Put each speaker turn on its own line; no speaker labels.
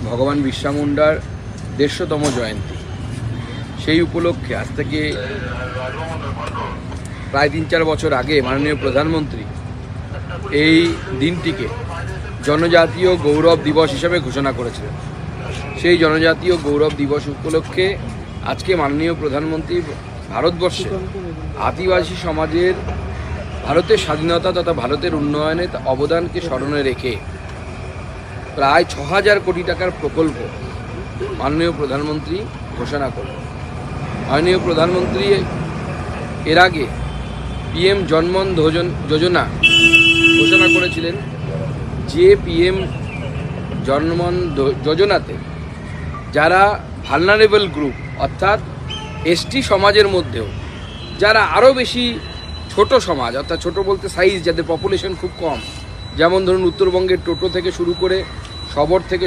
ভগবান বিরসা মুন্ডার 150তম জয়ন্তী। সেই উপলক্ষে আজ থেকে প্রায় 3-4 বছর আগে মাননীয় প্রধানমন্ত্রী এই দিনটিকে জনজাতীয় গৌরব দিবস হিসেবে ঘোষণা করেছিলেন। সেই জনজাতীয় গৌরব দিবস উপলক্ষে আজকে মাননীয় প্রধানমন্ত্রী ভারতবর্ষে আদিবাসী সমাজের ভারতের স্বাধীনতা তথা ভারতের উন্নয়নে অবদানকে স্মরণে রেখে প্রায় 6000 কোটি টাকার প্রকল্প মাননীয় প্রধানমন্ত্রী ঘোষণা করলেন। মাননীয় প্রধানমন্ত্রী এর আগে পিএম জনমন যোজনা ঘোষণা করেছিলেন, যে পিএম জনমন যোজনাতে যারা ভালনারেবল গ্রুপ অর্থাৎ এসটি সমাজের মধ্যেও যারা আরও বেশি ছোট সমাজ, অর্থাৎ ছোট বলতে সাইজ, যাদের পপুলেশন খুব কম, যেমন ধরুন উত্তরবঙ্গের টোটো থেকে শুরু করে শবর থেকে